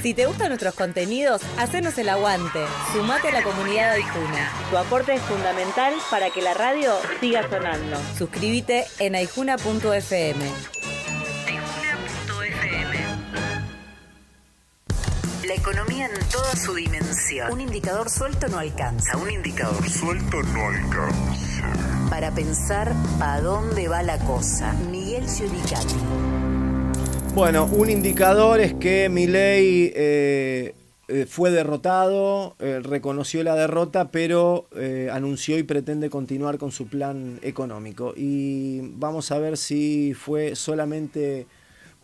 Si te gustan nuestros contenidos, hacenos el aguante. Sumate a la comunidad de Aijuna. Tu aporte es fundamental para que la radio siga sonando. Suscríbete en aijuna.fm. La economía en toda su dimensión. Un indicador suelto no alcanza. Para pensar a dónde va la cosa. Miguel Giulicati. Bueno, un indicador es que Milei fue derrotado, reconoció la derrota, pero anunció y pretende continuar con su plan económico. Y vamos a ver si fue solamente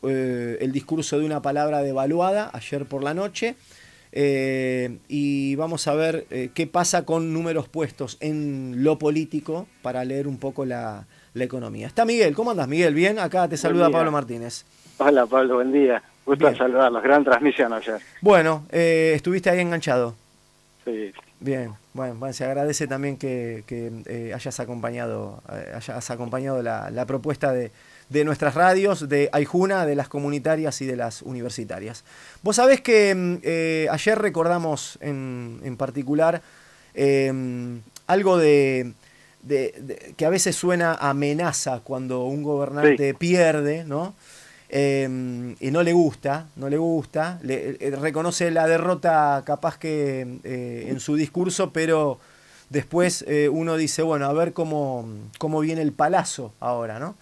el discurso de una palabra devaluada ayer por la noche. Y vamos a ver qué pasa con números puestos en lo político para leer un poco la economía. Está Miguel, ¿cómo andas, Miguel? ¿Bien? Acá te saluda Pablo Martínez. Hola Pablo, buen día. Gusto en saludarlos. Gran transmisión ayer. Bueno, ¿estuviste ahí enganchado? Sí. Bien, bueno, se agradece también que hayas acompañado la propuesta de nuestras radios, de Aijuna, de las comunitarias y de las universitarias. Vos sabés que ayer recordamos en particular algo de que a veces suena amenaza cuando un gobernante pierde, ¿no? Y no le gusta, reconoce la derrota capaz que en su discurso, pero después uno dice, bueno, a ver cómo viene el palazo ahora, ¿no?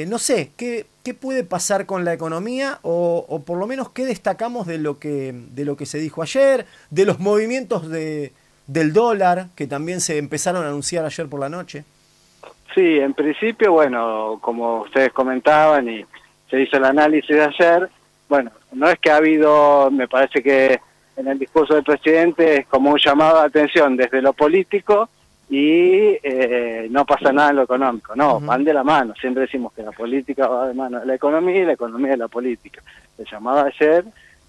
No sé, ¿qué puede pasar con la economía o por lo menos qué destacamos de lo que se dijo ayer, de los movimientos del dólar que también se empezaron a anunciar ayer por la noche? Sí, en principio, bueno, como ustedes comentaban y se hizo el análisis de ayer, bueno, no es que ha habido, me parece que en el discurso del presidente es como un llamado de atención desde lo político y no pasa nada en lo económico, no, van de la mano, siempre decimos que la política va de mano de la economía y la economía de la política. El llamado ayer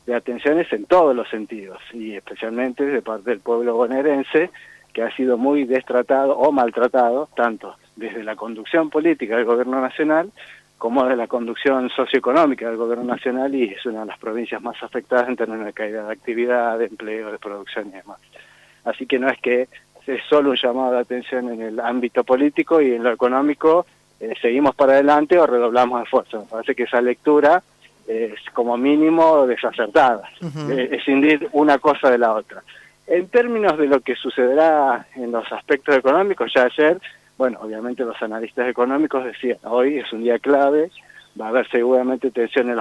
de atención es en todos los sentidos y especialmente de parte del pueblo bonaerense, que ha sido muy destratado o maltratado, tanto desde la conducción política del gobierno nacional como de la conducción socioeconómica del gobierno nacional, y es una de las provincias más afectadas en términos de caída de actividad, de empleo, de producción y demás. Así que no es que es solo un llamado de atención en el ámbito político, y en lo económico seguimos para adelante o redoblamos esfuerzos. Me parece que esa lectura es como mínimo desacertada, escindir una cosa de la otra. En términos de lo que sucederá en los aspectos económicos, ya ayer, bueno, obviamente los analistas económicos decían, hoy es un día clave, va a haber seguramente tensión en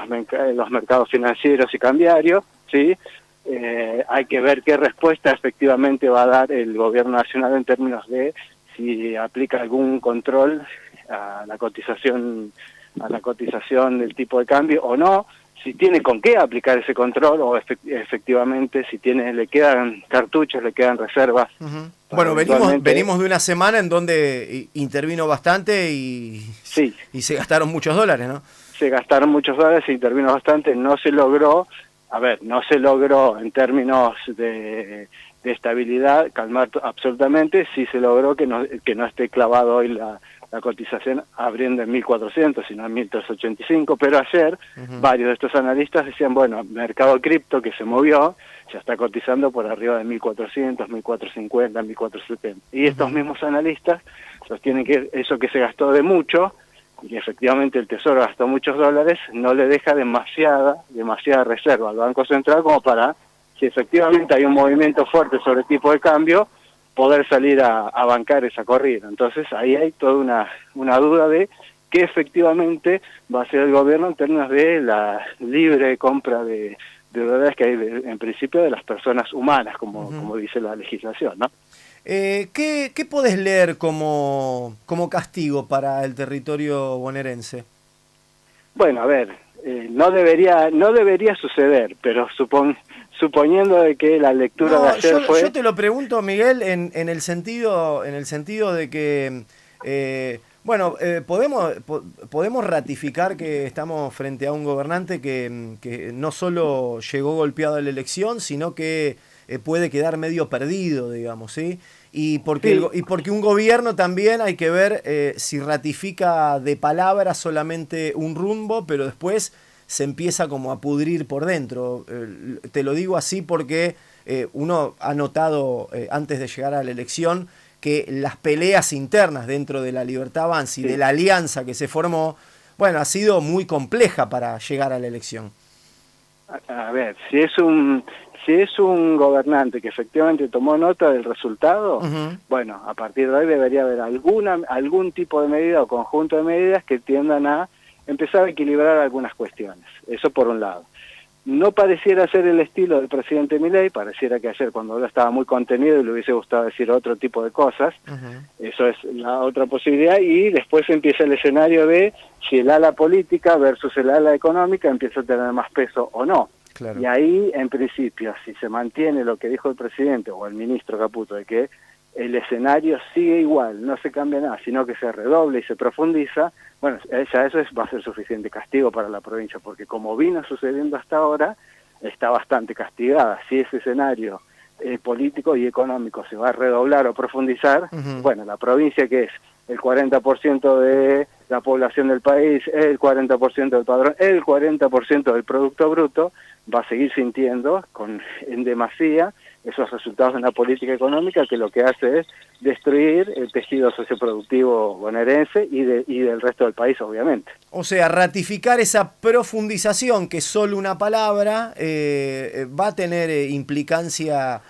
los mercados financieros y cambiarios, ¿sí? Hay que ver qué respuesta efectivamente va a dar el gobierno nacional en términos de si aplica algún control a la cotización del tipo de cambio o no, si tiene con qué aplicar ese control o efectivamente si le quedan cartuchos, le quedan reservas. Bueno, venimos de una semana en donde intervino bastante y se gastaron muchos dólares, ¿no? Se gastaron muchos dólares, se intervino bastante, no se logró en términos de estabilidad calmar absolutamente, sí se logró que no esté clavado hoy la cotización abriendo en 1.400, sino en 1.385, pero ayer varios de estos analistas decían, bueno, mercado cripto que se movió, ya está cotizando por arriba de 1.400, 1.450, 1.470. Y estos mismos analistas sostienen que eso que se gastó de mucho, y efectivamente el Tesoro gastó muchos dólares, no le deja demasiada reserva al Banco Central como para, si efectivamente hay un movimiento fuerte sobre el tipo de cambio, poder salir a bancar esa corrida. Entonces ahí hay toda una duda de qué efectivamente va a hacer el gobierno en términos de la libre compra de dólares que hay en principio de las personas humanas, como dice la legislación, ¿no? ¿Qué podés leer como castigo para el territorio bonaerense? Bueno, a ver, no debería suceder, pero suponiendo de que la lectura de ayer fue... Yo te lo pregunto, Miguel, en el sentido de que podemos ratificar que estamos frente a un gobernante que no solo llegó golpeado a la elección, sino que puede quedar medio perdido, digamos, ¿sí? Y porque un gobierno también hay que ver si ratifica de palabra solamente un rumbo, pero después se empieza como a pudrir por dentro. Te lo digo así porque uno ha notado antes de llegar a la elección que las peleas internas dentro de la Libertad Avanza y de la alianza que se formó, bueno, ha sido muy compleja para llegar a la elección. A ver, si es un gobernante que efectivamente tomó nota del resultado, bueno, a partir de hoy debería haber algún tipo de medida o conjunto de medidas que tiendan a empezar a equilibrar algunas cuestiones. Eso por un lado. No pareciera ser el estilo del presidente Milei, pareciera que ayer cuando habló estaba muy contenido y le hubiese gustado decir otro tipo de cosas. Eso es la otra posibilidad, y después empieza el escenario de si el ala política versus el ala económica empieza a tener más peso o no. Claro. Y ahí, en principio, si se mantiene lo que dijo el presidente o el ministro Caputo, de que el escenario sigue igual, no se cambia nada, sino que se redoble y se profundiza, bueno, ya eso va a ser suficiente castigo para la provincia, porque como vino sucediendo hasta ahora, está bastante castigada. Si ese escenario político y económico se va a redoblar o profundizar, bueno, la provincia, que es el 40% de la población del país, el 40% del padrón, el 40% del Producto Bruto, va a seguir sintiendo en demasía esos resultados de una política económica que lo que hace es destruir el tejido socioproductivo bonaerense y del resto del país, obviamente. O sea, ratificar esa profundización, que es solo una palabra, va a tener implicancia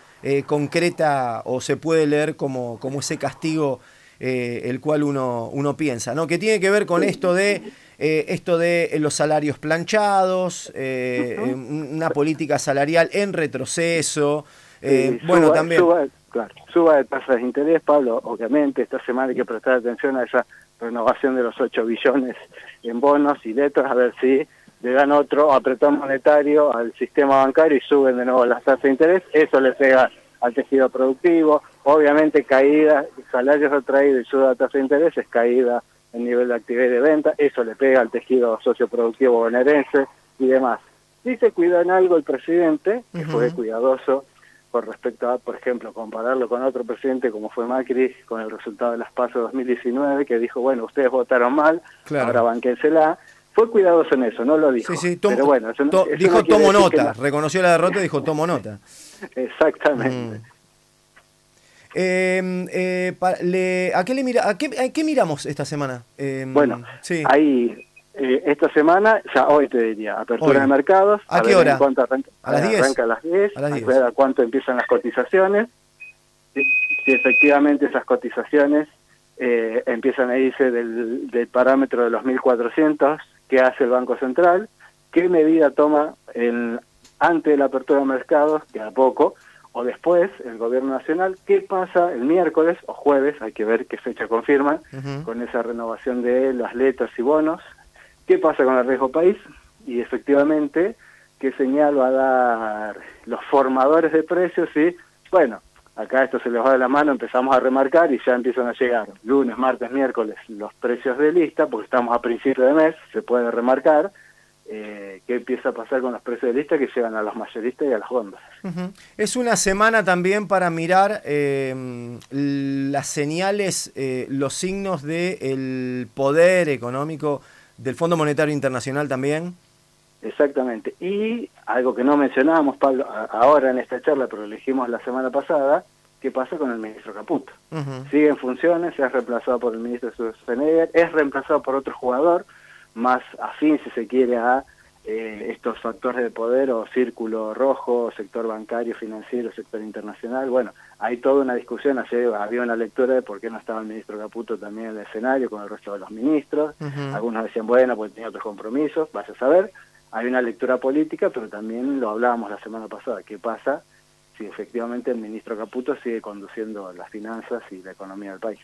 concreta, o se puede leer como ese castigo el cual uno piensa, ¿no? Que tiene que ver con esto de los salarios planchados, una política salarial en retroceso. Bueno, también suba de tasas de interés, Pablo. Obviamente esta semana hay que prestar atención a esa renovación de los 8 billones en bonos y letras, a ver si le dan otro apretón monetario al sistema bancario y suben de nuevo las tasas de interés. Eso le pega al tejido productivo. Obviamente caída, salarios retraídos y suba de tasa de interés es caída en nivel de actividad y de venta. Eso le pega al tejido socioproductivo bonaerense y demás. Sí se cuidó en algo el presidente, que fue cuidadoso con respecto a, por ejemplo, compararlo con otro presidente como fue Macri, con el resultado de las PASO 2019, que dijo, bueno, ustedes votaron mal, ahora banquénsela. Fue cuidadoso en eso, no lo dijo. Pero bueno, eso dijo no tomo nota, reconoció la derrota y dijo tomo nota. Exactamente. ¿A qué miramos esta semana? Bueno, ahí... esta semana, ya hoy te diría, apertura de mercados. ¿A qué hora? ¿A las 10? Arranca a las 10, a ver a cuánto empiezan las cotizaciones. Si efectivamente esas cotizaciones empiezan a irse del parámetro de los 1.400, ¿qué hace el Banco Central? ¿Qué medida toma antes de la apertura de mercados, que a poco, o después el Gobierno Nacional? ¿Qué pasa el miércoles o jueves? Hay que ver qué fecha confirman, con esa renovación de las letras y bonos. ¿Qué pasa con el riesgo país? Y efectivamente, ¿qué señal va a dar los formadores de precios? Y bueno, acá esto se les va de la mano, empezamos a remarcar y ya empiezan a llegar lunes, martes, miércoles los precios de lista, porque estamos a principio de mes, se puede remarcar. ¿Qué empieza a pasar con los precios de lista que llegan a los mayoristas y a las góndolas? Es una semana también para mirar las señales, los signos del poder económico del Fondo Monetario Internacional también. Exactamente. Y algo que no mencionábamos, Pablo, ahora en esta charla, pero lo dijimos la semana pasada, ¿qué pasa con el ministro Caputo? Sigue en funciones, es reemplazado por el ministro Schwarzenegger, es reemplazado por otro jugador más afín, si se quiere, a estos factores de poder, o círculo rojo, sector bancario, financiero, sector internacional. Bueno, hay toda una discusión. Ayer había una lectura de por qué no estaba el ministro Caputo también en el escenario con el resto de los ministros. Algunos decían, bueno, pues tenía otros compromisos, vaya a saber. Hay una lectura política, pero también lo hablábamos la semana pasada. ¿Qué pasa si efectivamente el ministro Caputo sigue conduciendo las finanzas y la economía del país?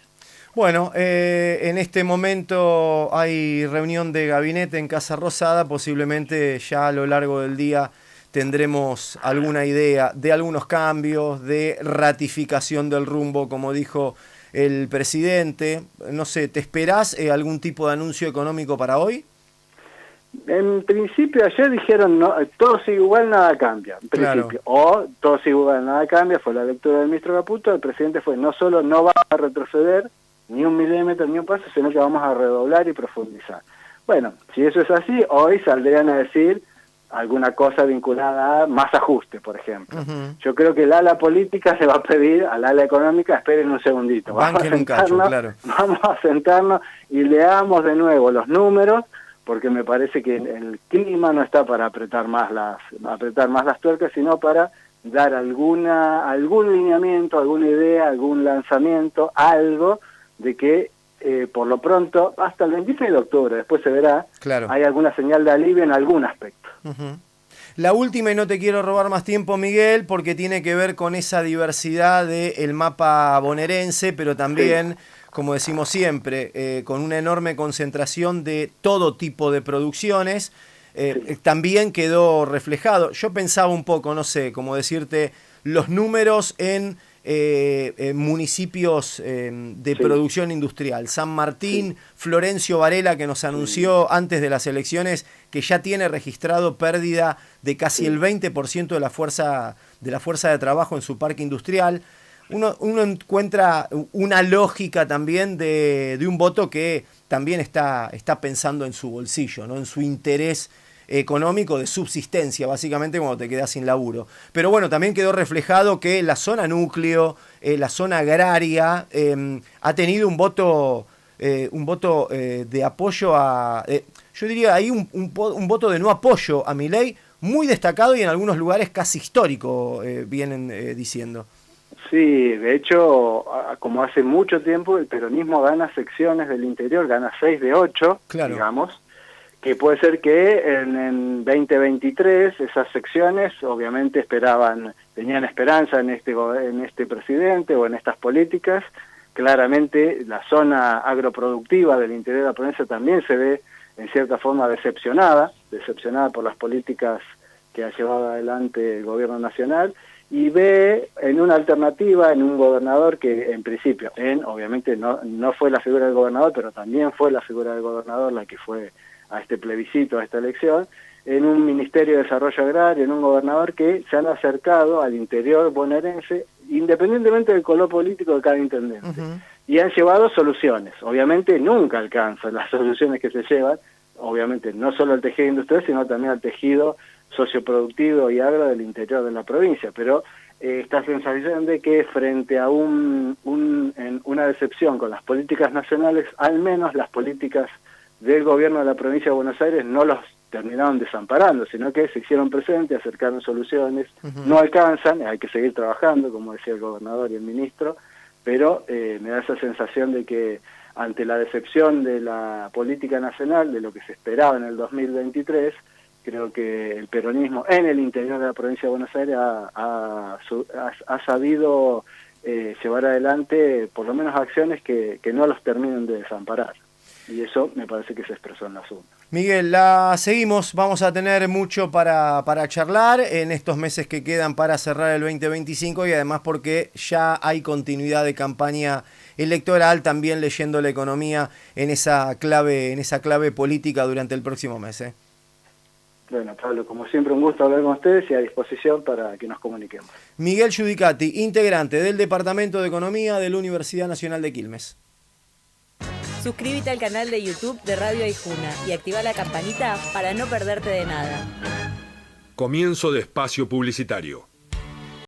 Bueno, en este momento hay reunión de gabinete en Casa Rosada. Posiblemente ya a lo largo del día tendremos alguna idea de algunos cambios, de ratificación del rumbo, como dijo el presidente. No sé, ¿te esperás algún tipo de anuncio económico para hoy? En principio ayer dijeron, no, todo sigue igual, nada cambia. En principio, o todo sigue igual, nada cambia, fue la lectura del ministro Caputo. El presidente fue, no solo no va a retroceder ni un milímetro ni un paso, sino que vamos a redoblar y profundizar. Bueno, si eso es así, hoy saldrían a decir alguna cosa vinculada a más ajuste, por ejemplo. Yo creo que el ala política se va a pedir al ala económica, esperen un segundito, vamos a sentarnos y leamos de nuevo los números, porque me parece que el clima no está para apretar más las tuercas, sino para dar algún lineamiento, alguna idea, algún lanzamiento, algo de que por lo pronto, hasta el 26 de octubre, después se verá, hay alguna señal de alivio en algún aspecto. La última, y no te quiero robar más tiempo, Miguel, porque tiene que ver con esa diversidad del mapa bonaerense, pero también, como decimos siempre, con una enorme concentración de todo tipo de producciones. También quedó reflejado. Yo pensaba un poco, no sé, como decirte, los números en municipios de producción industrial. San Martín, Florencio Varela, que nos anunció antes de las elecciones que ya tiene registrado pérdida de casi el 20% de la fuerza de trabajo en su parque industrial. Uno encuentra una lógica también de un voto que también está pensando en su bolsillo, ¿no? En su interés económico de subsistencia, básicamente, cuando te quedas sin laburo. Pero bueno, también quedó reflejado que la zona núcleo, la zona agraria, ha tenido un voto de apoyo yo diría ahí un voto de no apoyo a Milei, muy destacado y en algunos lugares casi histórico, vienen diciendo. Sí, de hecho, como hace mucho tiempo, el peronismo gana secciones del interior, gana 6 de 8, digamos, que puede ser que en 2023 esas secciones obviamente tenían esperanza en este presidente o en estas políticas. Claramente la zona agroproductiva del interior de la provincia también se ve en cierta forma decepcionada por las políticas que ha llevado adelante el gobierno nacional, y ve en una alternativa, en un gobernador que en principio, obviamente no fue la figura del gobernador, pero también fue la figura del gobernador la que fue a este plebiscito, a esta elección, en un Ministerio de Desarrollo Agrario, en un gobernador que se han acercado al interior bonaerense, independientemente del color político de cada intendente, y han llevado soluciones. Obviamente nunca alcanzan las soluciones que se llevan, obviamente no solo al tejido industrial, sino también al tejido socioproductivo y agro del interior de la provincia, pero esta sensación de que frente a una decepción con las políticas nacionales, al menos las políticas del gobierno de la provincia de Buenos Aires no los terminaron desamparando, sino que se hicieron presentes, acercaron soluciones, no alcanzan, hay que seguir trabajando, como decía el gobernador y el ministro, pero me da esa sensación de que ante la decepción de la política nacional, de lo que se esperaba en el 2023, creo que el peronismo en el interior de la provincia de Buenos Aires ha sabido llevar adelante por lo menos acciones que no los terminen de desamparar. Y eso me parece que se expresó en la urnas. Miguel, la seguimos, vamos a tener mucho para charlar en estos meses que quedan para cerrar el 2025 y además porque ya hay continuidad de campaña electoral, también leyendo la economía en esa clave política durante el próximo mes. Bueno, Pablo, como siempre un gusto hablar con ustedes y a disposición para que nos comuniquemos. Miguel Giudicati, integrante del Departamento de Economía de la Universidad Nacional de Quilmes. Suscríbete al canal de YouTube de Radio Aijuna y activa la campanita para no perderte de nada. Comienzo de espacio publicitario.